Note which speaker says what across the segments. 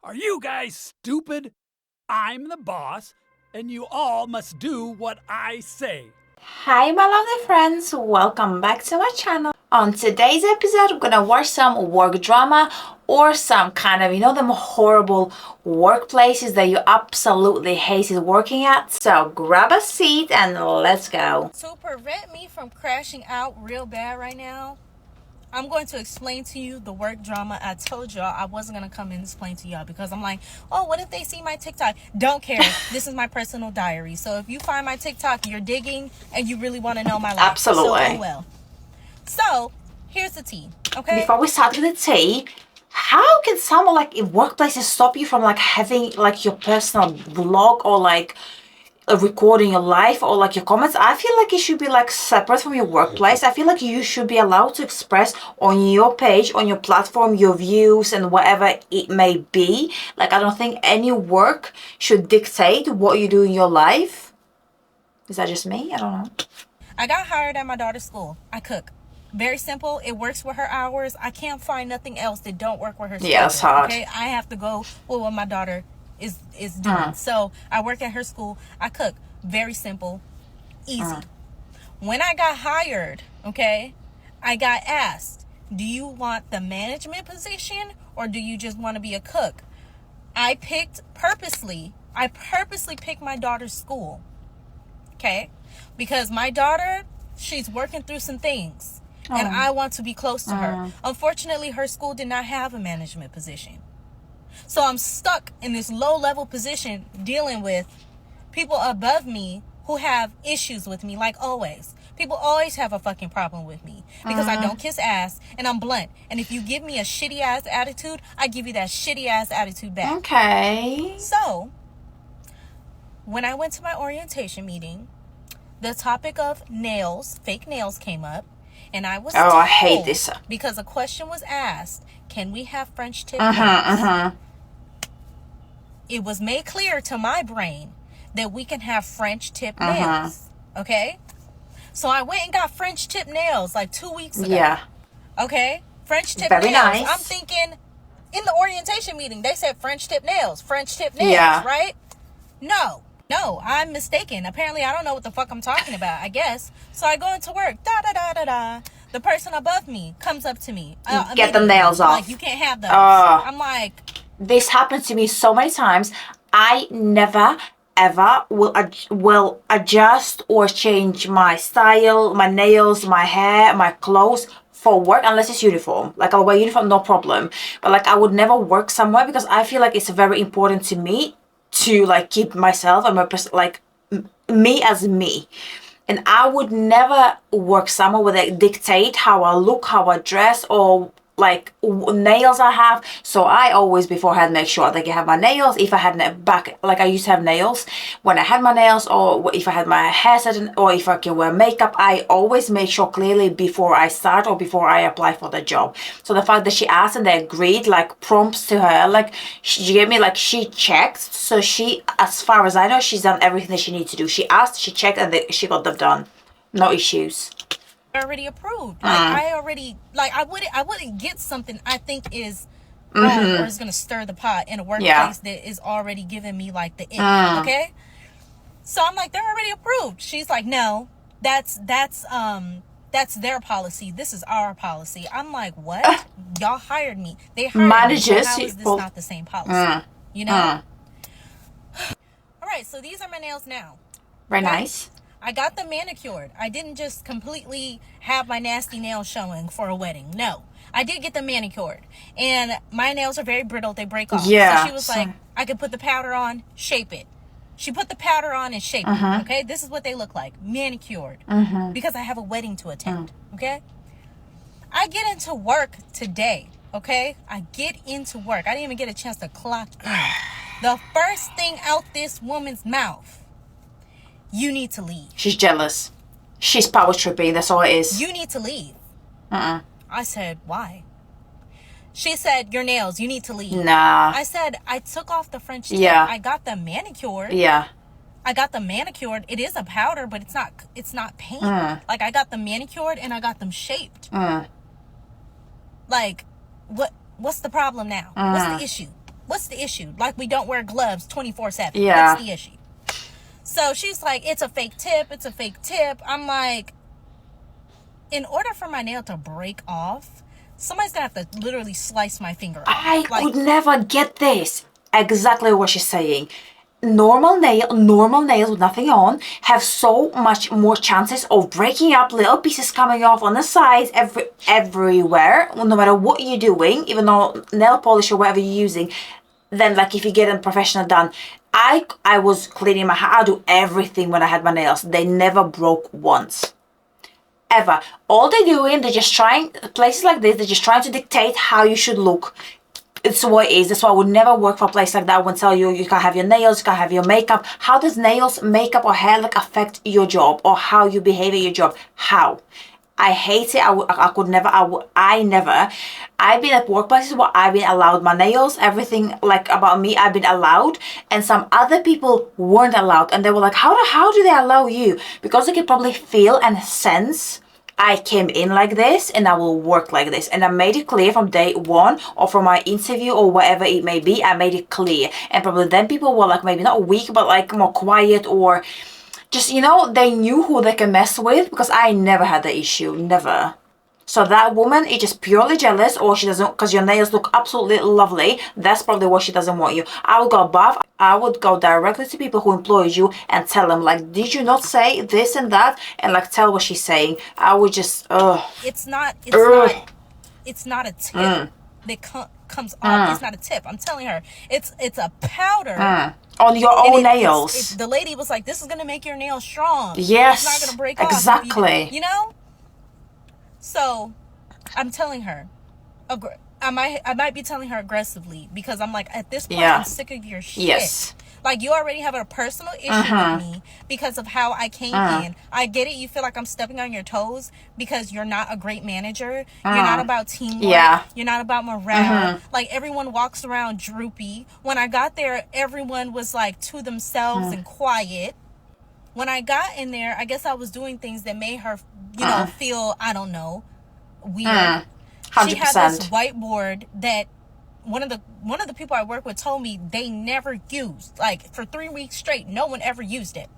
Speaker 1: Are you guys stupid? I'm the boss, and you all must do what I say.
Speaker 2: Hi my lovely friends, welcome back to my channel. On today's episode, we're gonna watch some work drama or some kind of, them horrible workplaces that you absolutely hated working at. So grab a seat and let's go.
Speaker 3: To prevent me from crashing out real bad right now, I'm going to explain to you the work drama. I told y'all I wasn't going to come and explain to y'all because I'm like, oh, what if they see my TikTok? Don't care. This is my personal diary. So if you find my TikTok, you're digging and you really want to know my life.
Speaker 2: Absolutely.
Speaker 3: So, oh well. So, here's the tea, okay?
Speaker 2: Before we start with the tea, how can someone like in workplaces stop you from like having like your personal vlog or like recording your life or like your comments? I feel like it should be like separate from your workplace. I feel like you should be allowed to express on your page, on your platform, your views and whatever it may be. Like I don't think any work should dictate what you do in your life. Is that just me? I don't know.
Speaker 3: I got hired at my daughter's school. I cook. Very simple. It works with her hours. I can't find nothing else that don't work with her schedule.
Speaker 2: Yeah, it's hard.
Speaker 3: Okay, I have to go with what my daughter is doing. So I work at her school. I cook. Very simple, easy. When I got hired, okay, I got asked, do you want the management position or do you just want to be a cook? I purposely picked my daughter's school, okay, because my daughter, she's working through some things and I want to be close to her. Unfortunately, her school did not have a management position. So I'm stuck in this low-level position dealing with people above me who have issues with me, like always. People always have a fucking problem with me because I don't kiss ass and I'm blunt. And if you give me a shitty-ass attitude, I give you that shitty-ass attitude back.
Speaker 2: Okay.
Speaker 3: So, when I went to my orientation meeting, the topic of nails, fake nails came up. And I was told,
Speaker 2: I hate this.
Speaker 3: Because a question was asked, can we have French tip nails? It was made clear to my brain that we can have French tip nails. Okay? So I went and got French tip nails like 2 weeks ago.
Speaker 2: Yeah.
Speaker 3: Okay? French tip
Speaker 2: Very
Speaker 3: nails.
Speaker 2: nice.
Speaker 3: I'm thinking, in the orientation meeting, they said French tip nails. French tip nails,
Speaker 2: Yeah.
Speaker 3: right? No, I'm mistaken. Apparently, I don't know what the fuck I'm talking about, I guess. So I go into work. Da-da-da-da-da. The person above me comes up to me.
Speaker 2: Get the nails off.
Speaker 3: Like, you can't have those. I'm like...
Speaker 2: This happened to me so many times. I never ever will adjust or change my style, my nails, my hair, my clothes for work unless it's uniform. Like I'll wear uniform, no problem. But like I would never work somewhere because I feel like it's very important to me to like keep myself and my like me as me. And I would never work somewhere where they dictate how I look, how I dress, or like nails I have. So I always beforehand make sure that I have my nails. If I had back, like I used to have nails when I had my nails, or if I had my hair set, or if I can wear makeup, I always make sure clearly before I start or before I apply for the job. So the fact that she asked and they agreed, like prompts to her, like she gave me, like she checked. So she, as far as I know, she's done everything that she needs to do. She asked, she checked, and she got them done. No issues.
Speaker 3: Already approved. Like I already, like I wouldn't get something I think is wrong or is gonna stir the pot in a workplace that is already giving me like the ick. Okay, so I'm like, they're already approved. She's like, no, that's their policy. This is our policy. I'm like, what? Y'all hired me. They hired
Speaker 2: Managers,
Speaker 3: me. So how is this not the same policy? You know. All right, so these are my nails now.
Speaker 2: Very nice.
Speaker 3: I got them manicured. I didn't just completely have my nasty nails showing for a wedding. No, I did get them manicured. And my nails are very brittle. They break off.
Speaker 2: Yeah.
Speaker 3: So she was like, I could put the powder on, shape it. She put the powder on and shaped it. Okay, this is what they look like. Manicured. Because I have a wedding to attend. Okay. I get into work today. Okay. I get into work. I didn't even get a chance to clock in. The first thing out this woman's mouth: you need to leave.
Speaker 2: She's jealous. She's power tripping. That's all it is.
Speaker 3: You need to leave. I said, why? She said, your nails, you need to leave.
Speaker 2: Nah.
Speaker 3: I said, I took off the French tip.
Speaker 2: Yeah.
Speaker 3: I got them manicured.
Speaker 2: Yeah.
Speaker 3: I got them manicured. It is a powder, but it's not paint. Like I got them manicured and I got them shaped. Like, what's the problem now? What's the issue? What's the issue? Like, we don't wear gloves 24/7.
Speaker 2: Yeah.
Speaker 3: What's the issue? So she's like, it's a fake tip. It's a fake tip. I'm like, in order for my nail to break off, somebody's gonna have to literally slice my finger off.
Speaker 2: I
Speaker 3: Like,
Speaker 2: could never get this. Exactly what she's saying. Normal nails with nothing on have so much more chances of breaking up, little pieces coming off on the sides, everywhere, no matter what you're doing, even though nail polish or whatever you're using, than like if you get them professional done. I was cleaning my hair. I do everything when I had my nails. They never broke once. Ever. All they're doing, they're just trying, places like this, they're just trying to dictate how you should look. It's what it is. That's why I would never work for a place like that. I would tell you, you can't have your nails, you can't have your makeup. How does nails, makeup, or hair like affect your job, or how you behave at your job? How? I hate it. I could never. I never. I've been at workplaces where I've been allowed my nails, everything like about me, I've been allowed, and some other people weren't allowed, and they were like, how do they allow you? Because they can probably feel and sense I came in like this and I will work like this, and I made it clear from day one, or from my interview or whatever it may be. I made it clear, and probably then people were like maybe not weak but like more quiet, or just, you know, they knew who they can mess with, because I never had the issue, never. So that woman is just purely jealous, or she doesn't, because your nails look absolutely lovely. That's probably what she doesn't want you. I would go above. I would go directly to people who employ you and tell them, like, did you not say this and that? And like tell what she's saying. I would just,
Speaker 3: it's not a tip that comes off. It's not a tip. I'm telling her, it's a powder.
Speaker 2: On your own nails.
Speaker 3: The lady was like, this is gonna make your nails strong.
Speaker 2: Yes,
Speaker 3: it's not gonna break off.
Speaker 2: exactly.
Speaker 3: You know. So, I'm telling her, I might be telling her aggressively, because I'm like, at this point, I'm sick of your shit.
Speaker 2: Yes.
Speaker 3: Like, you already have a personal issue with me because of how I came in. I get it. You feel like I'm stepping on your toes because you're not a great manager. You're not about teamwork.
Speaker 2: Yeah.
Speaker 3: You're not about morale. Like, everyone walks around droopy. When I got there, everyone was like to themselves and quiet. When I got in there, I guess I was doing things that made her, you know, feel, I don't know, weird.
Speaker 2: 100%.
Speaker 3: She had this whiteboard that one of the people I work with told me they never used. Like, for 3 weeks straight, no one ever used it.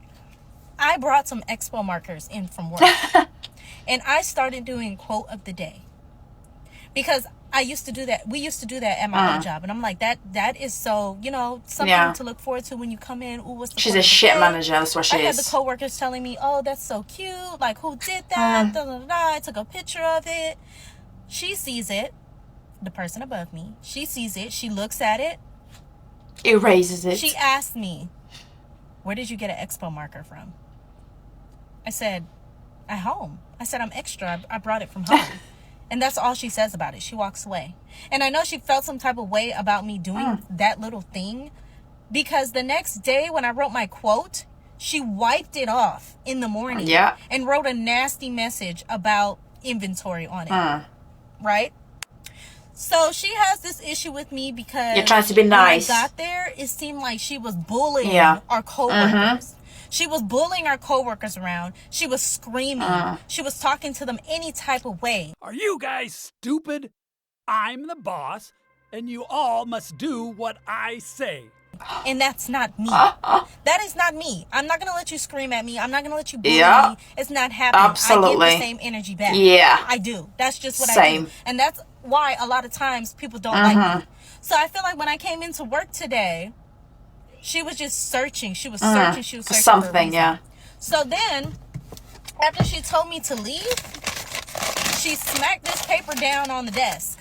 Speaker 3: I brought some expo markers in from work. And I started doing quote of the day. Because I used to do that. We used to do that at my old job. And I'm like, that is so, you know, something to look forward to when you come in. Ooh, what's the
Speaker 2: She's
Speaker 3: quote
Speaker 2: a
Speaker 3: of the
Speaker 2: shit
Speaker 3: day?
Speaker 2: manager. That's what she
Speaker 3: I had
Speaker 2: is.
Speaker 3: the coworkers telling me, oh, that's so cute. Like, who did that? Da, da, da, da. I took a picture of it. She sees it. The person above me. She sees it. She looks at it.
Speaker 2: Erases it.
Speaker 3: She asked me, where did you get an expo marker from? I said, at home. I said, I'm extra. I brought it from home. And that's all she says about it. She walks away. And I know she felt some type of way about me doing that little thing, because the next day when I wrote my quote, she wiped it off in the morning and wrote a nasty message about inventory on it. Right? So she has this issue with me because
Speaker 2: you're trying to be nice.
Speaker 3: When I got there, it seemed like she was bullying our coworkers. She was bullying our coworkers around. She was screaming. She was talking to them any type of way.
Speaker 1: Are you guys stupid? I'm the boss, and you all must do what I say.
Speaker 3: And that's not me. That is not me. I'm not going to let you scream at me. I'm not going to let you bully me. It's not happening.
Speaker 2: Absolutely.
Speaker 3: I give the same energy back.
Speaker 2: Yeah.
Speaker 3: I do. That's just what I do. And that's why a lot of times people don't like me. So I feel like when I came into work today, she was just searching. She was searching. She was searching
Speaker 2: something,
Speaker 3: for a reason. So then, after she told me to leave, she smacked this paper down on the desk.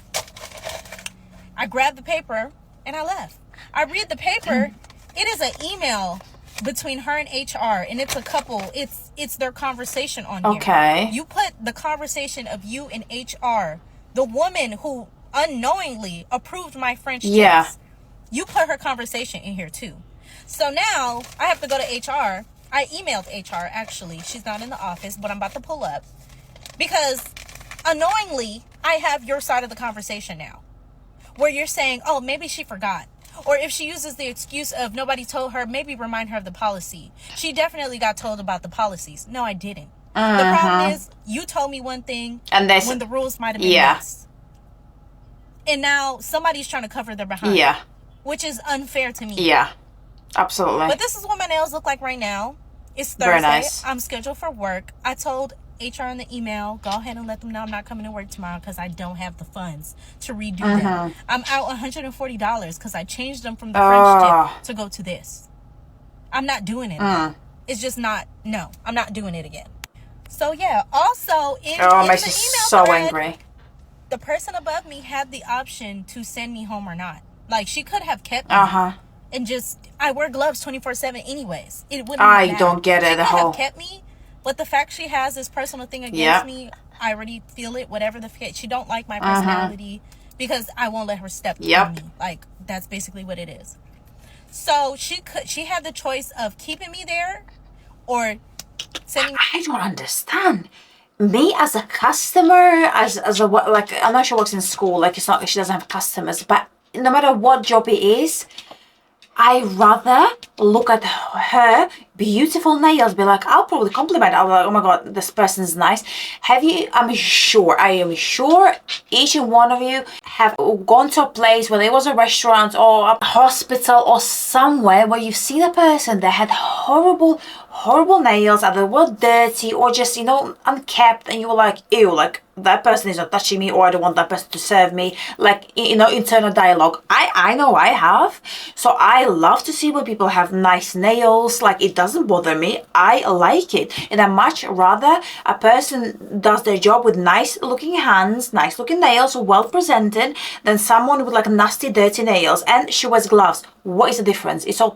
Speaker 3: I grabbed the paper and I left. I read the paper. It is an email between her and HR, and it's a couple. It's their conversation on here.
Speaker 2: Okay.
Speaker 3: You put the conversation of you and HR, the woman who unknowingly approved my French test. You put her conversation in here too. So now I have to go to HR. I emailed HR, actually. She's not in the office, but I'm about to pull up. Because unknowingly, I have your side of the conversation now. Where you're saying, oh, maybe she forgot. Or if she uses the excuse of nobody told her, maybe remind her of the policy. She definitely got told about the policies. No, I didn't. The problem is, you told me one thing and when the rules might have been missed. And now somebody's trying to cover their behind. which is unfair to me.
Speaker 2: Yeah, absolutely.
Speaker 3: But this is what my nails look like right now. It's Thursday.
Speaker 2: Very nice.
Speaker 3: I'm scheduled for work. I told HR in the email, go ahead and let them know I'm not coming to work tomorrow because I don't have the funds to redo them. I'm out $140 because I changed them from the French tip to go to this. I'm not doing it again. It's just not, no, I'm not doing it again. So yeah, also in
Speaker 2: It
Speaker 3: the
Speaker 2: makes me
Speaker 3: email
Speaker 2: so
Speaker 3: thread,
Speaker 2: angry.
Speaker 3: the person above me had the option to send me home or not. Like, she could have kept me and just, I wear gloves 24/7 anyways. It wouldn't have mattered.
Speaker 2: Don't get it.
Speaker 3: She
Speaker 2: The
Speaker 3: could
Speaker 2: whole
Speaker 3: have kept me, but the fact she has this personal thing against me, I already feel it. Whatever the fact, she don't like my personality because I won't let her step on me. Like, that's basically what it is. So she had the choice of keeping me there or sending.
Speaker 2: I don't understand. Me as a customer, as a like, I know she works in school. Like, it's not like she doesn't have customers, but no matter what job it is, I rather look at her beautiful nails, be like, I'll probably compliment her. I'll be like, oh my god, this person's nice. I am sure each and one of you have gone to a place, whether it was a restaurant or a hospital or somewhere where you've seen a person that had horrible nails, either were dirty or just, unkept, and you were like, ew, like, that person is not touching me, or I don't want that person to serve me, like, internal dialogue. I know I have. So I love to see when people have nice nails. Like, it doesn't bother me. I like it, and I much rather a person does their job with nice looking hands, nice looking nails, well presented, than someone with like nasty dirty nails and she wears gloves. What is the difference? It's all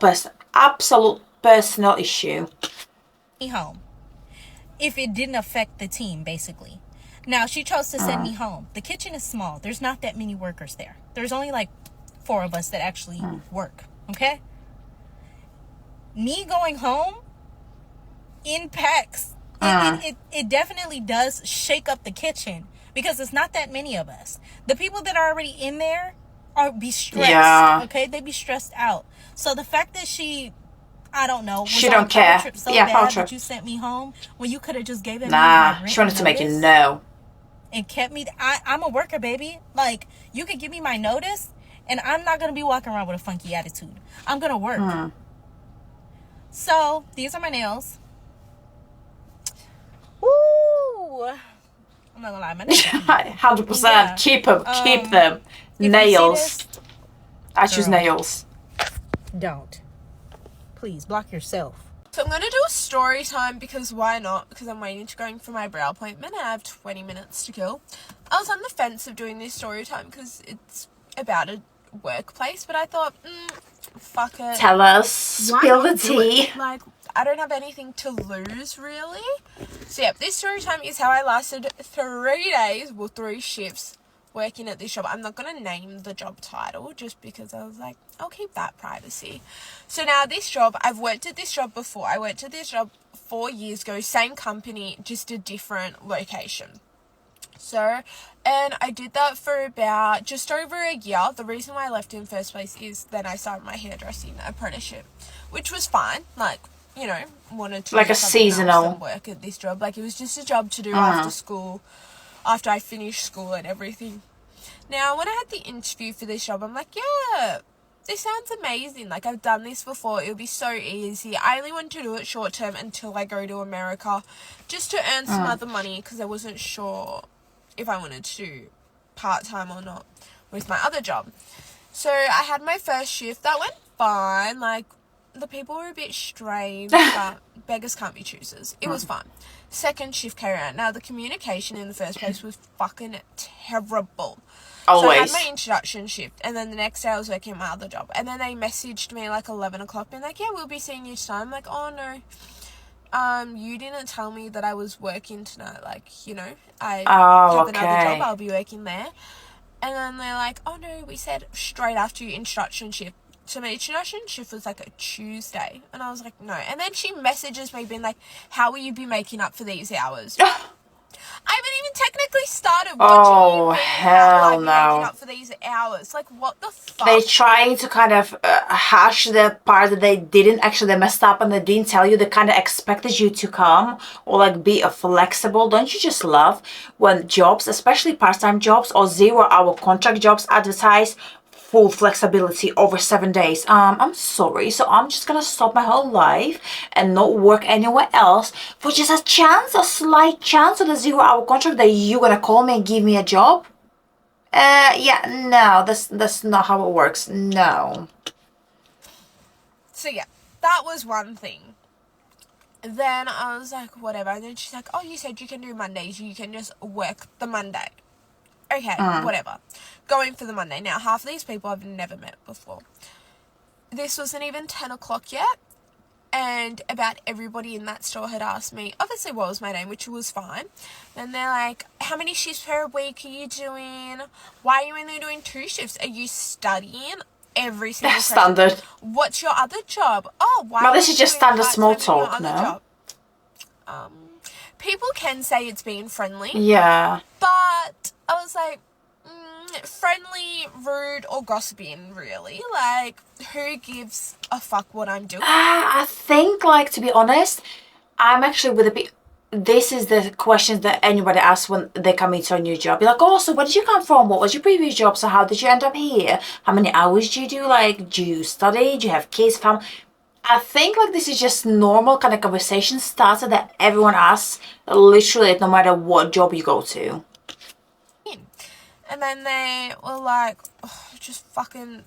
Speaker 2: absolute personal issue.
Speaker 3: Me home if it didn't affect the team, basically. Now, she chose to send me home. The kitchen is small. There's not that many workers there. There's only like 4 of us that actually work, okay? Me going home impacts. It definitely does shake up the kitchen because it's not that many of us. The people that are already in there be stressed, okay? They be stressed out. So the fact that she, I don't know, was
Speaker 2: she don't care.
Speaker 3: Trip so bad that you sent me home when you could have just gave it me.
Speaker 2: She wanted to make you know.
Speaker 3: And kept me. I'm a worker, baby. Like, you could give me my notice, and I'm not gonna be walking around with a funky attitude. I'm gonna work. So these are my nails. Ooh, I'm not gonna lie, my nails.
Speaker 2: 100%.
Speaker 3: Yeah.
Speaker 2: Keep them. Nails. I choose nails.
Speaker 3: Don't. Please block yourself.
Speaker 4: So I'm going to do a story time because why not? Because I'm waiting to go for my brow appointment. I have 20 minutes to kill. I was on the fence of doing this story time because it's about a workplace, but I thought, fuck it.
Speaker 2: Tell us. Spill the tea.
Speaker 4: Like, I don't have anything to lose, really. So yeah, this story time is how I lasted 3 days, 3 shifts working at this job. I'm not going to name the job title just because I was like, I'll keep that privacy. So now this job, I've worked at this job before. I worked at this job 4 years ago, same company, just a different location. So, and I did that for about just over a year. The reason why I left in the first place is then I started my hairdressing apprenticeship, which was fine. Like, wanted to
Speaker 2: like
Speaker 4: do
Speaker 2: a
Speaker 4: something else
Speaker 2: seasonal
Speaker 4: and work at this job. Like, it was just a job to do after school. After I finished school and everything. Now, when I had the interview for this job, I'm like, yeah, this sounds amazing. Like, I've done this before. It'll be so easy. I only want to do it short term until I go to America just to earn some other money because I wasn't sure if I wanted to do part-time or not with my other job. So, I had my first shift. That went fine. Like, the people were a bit strange, but beggars can't be choosers. It was fun. Second shift came around. Now, the communication in the first place was fucking terrible.
Speaker 2: Always.
Speaker 4: So I had my introduction shift, and then the next day I was working at my other job. And then they messaged me like 11 o'clock, being like, yeah, we'll be seeing you tonight. I'm like, oh, no. You didn't tell me that I was working tonight. Like, I have another job. I'll be working there. And then they're like, oh, no, we said straight after your introduction shift. So my introduction shift was like a Tuesday. And I was like, no. And then she messages me being like, how will you be making up for these hours? I haven't even technically started. What do you mean? How will I be making up for these hours? Like, what the fuck?
Speaker 2: They're trying to kind of hash the part that they didn't actually, they messed up and they didn't tell you. They kind of expected you to come or like be flexible. Don't you just love when jobs, especially part-time jobs or 0-hour contract jobs, advertise full flexibility over 7 days. I'm sorry. So I'm just gonna stop my whole life and not work anywhere else for just a chance, a slight chance of a 0-hour contract that you're gonna call me and give me a job? Yeah, no, that's not how it works. No.
Speaker 4: So yeah, that was one thing. Then I was like, whatever. And then she's like, oh, you said you can do Mondays. You can just work the Monday. Okay, whatever. Going for the Monday. Now, half of these people I've never met before. This wasn't even 10 o'clock yet. And about everybody in that store had asked me, obviously what was my name, which was fine. Then they're like, how many shifts per week are you doing? Why are you only doing 2 shifts? Are you studying? Every single question.
Speaker 2: Standard.
Speaker 4: What's your other job? Oh, why?
Speaker 2: Well,
Speaker 4: are
Speaker 2: this
Speaker 4: you
Speaker 2: is just
Speaker 4: doing
Speaker 2: standard small
Speaker 4: part-time in your
Speaker 2: talk,
Speaker 4: other
Speaker 2: no?
Speaker 4: job? People can say it's being friendly,
Speaker 2: Yeah.
Speaker 4: but I was like, friendly, rude, or gossiping, really. Like, who gives a fuck what I'm doing?
Speaker 2: I think, like, to be honest, I'm actually with the this is the questions that anybody asks when they come into a new job. You're like, oh, so where did you come from? What was your previous job? So how did you end up here? How many hours do you do? Like, do you study? Do you have kids, family? I think, like, this is just normal kind of conversation starter that everyone asks, literally, no matter what job you go to.
Speaker 4: And then they were like, oh, just fucking... And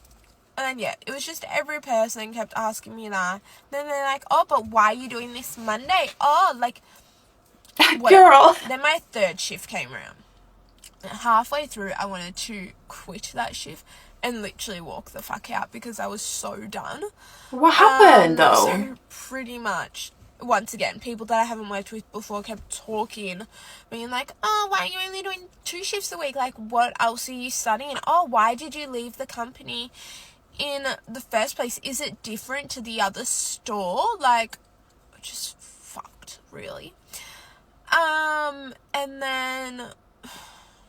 Speaker 4: then, yeah, it was just every person kept asking me that. Then they're like, oh, but why are you doing this Monday? Oh, like... whatever.
Speaker 2: Girl.
Speaker 4: Then my 3rd shift came around. Halfway through, I wanted to quit that shift and literally walk the fuck out because I was so done.
Speaker 2: What happened, though?
Speaker 4: So pretty much, once again, people that I haven't worked with before kept talking, being like, oh, why are you only doing 2 shifts a week? Like, what else are you studying? Oh, why did you leave the company in the first place? Is it different to the other store? Like, just fucked, really. And then,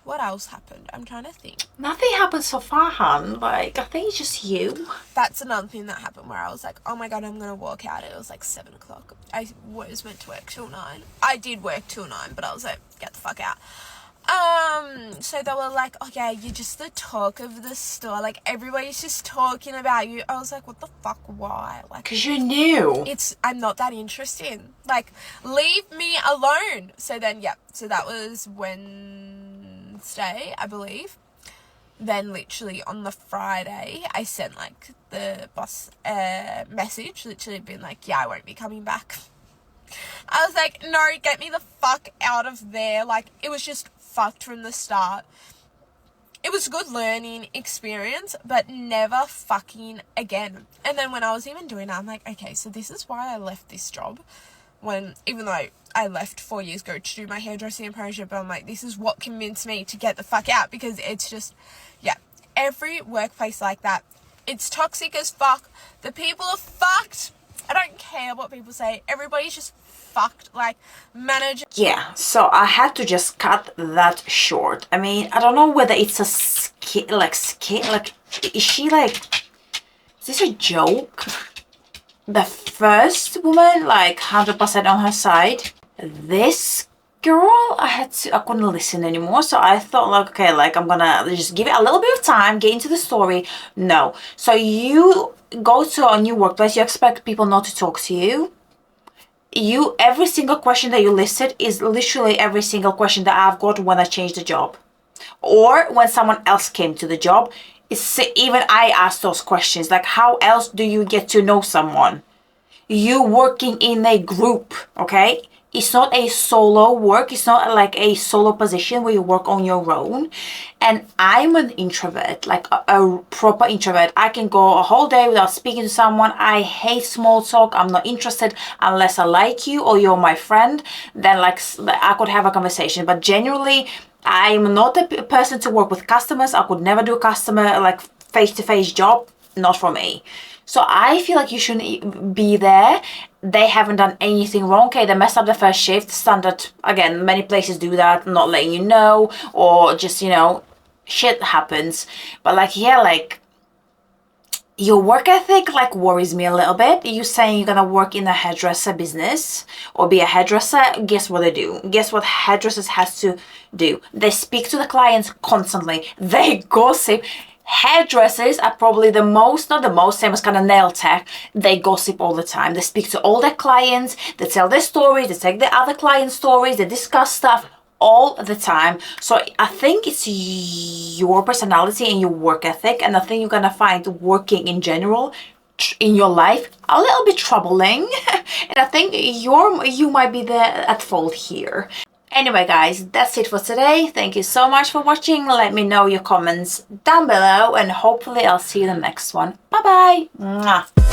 Speaker 4: what else happened? I'm trying to think.
Speaker 2: Nothing happened so far, hun. Like, I think it's just you.
Speaker 4: That's another thing that happened where I was like, oh my god, I'm gonna walk out. It was like 7 o'clock. I was meant to work till 9. I did work till 9, but I was like, get the fuck out. So they were like, oh yeah, you're just the talk of the store. Like, everybody's just talking about you. I was like, what the fuck, why? Like,
Speaker 2: Because you're new.
Speaker 4: I'm not that interesting. Like, leave me alone. So then, yeah, so that was Wednesday, I believe. Then literally on the Friday, I sent like the boss message, literally being like, yeah, I won't be coming back. I was like, no, get me the fuck out of there. Like, it was just fucked from the start. It was a good learning experience, but never fucking again. And then when I was even doing it, I'm like, okay, so this is why I left this job. Even though I left 4 years ago to do my hairdressing apprenticeship, but I'm like, this is what convinced me to get the fuck out, because it's just, yeah, every workplace like that, it's toxic as fuck. The people are fucked. I don't care what people say. Everybody's just fucked. Like, manager.
Speaker 2: Yeah, so I had to just cut that short. I mean, I don't know whether it's a is she like, is this a joke? The first woman, like, 100% on her side. This girl, I couldn't listen anymore. So I thought, like, okay, like, I'm gonna just give it a little bit of time, get into the story. No. So you go to a new workplace, you expect people not to talk to you. Every single question that you listed is literally every single question that I've got when I changed the job. Or when someone else came to the job. Even I asked those questions. Like, how else do you get to know someone? You working in a group, okay? It's not a solo work. It's not like a solo position where you work on your own. And I'm an introvert, like a proper introvert. I can go a whole day without speaking to someone. I hate small talk. I'm not interested unless I like you or you're my friend. Then, like, I could have a conversation. But generally, I'm not a person to work with customers. I could never do a customer, like, face-to-face job. Not for me. So I feel like you shouldn't be there. They haven't done anything wrong. Okay, they messed up the first shift. Standard. Again, many places do that, not letting you know, or just, you know, shit happens. But, like, yeah, like, your work ethic, like, worries me a little bit. You saying you're gonna work in a hairdresser business or be a hairdresser. Guess what they do? Guess what hairdressers has to do? They speak to the clients constantly. They gossip. Hairdressers are probably the most, not the most, same as kind of nail tech. They gossip all the time. They speak to all their clients. They tell their stories. They take the other clients' stories. They discuss stuff all the time. So I think it's your personality and your work ethic, and I think you're gonna find working in general in your life a little bit troubling. And I think you might be at fault here. Anyway guys, that's it for today. Thank you so much for watching. Let me know your comments down below, and hopefully I'll see you in the next one. Bye bye. Mwah.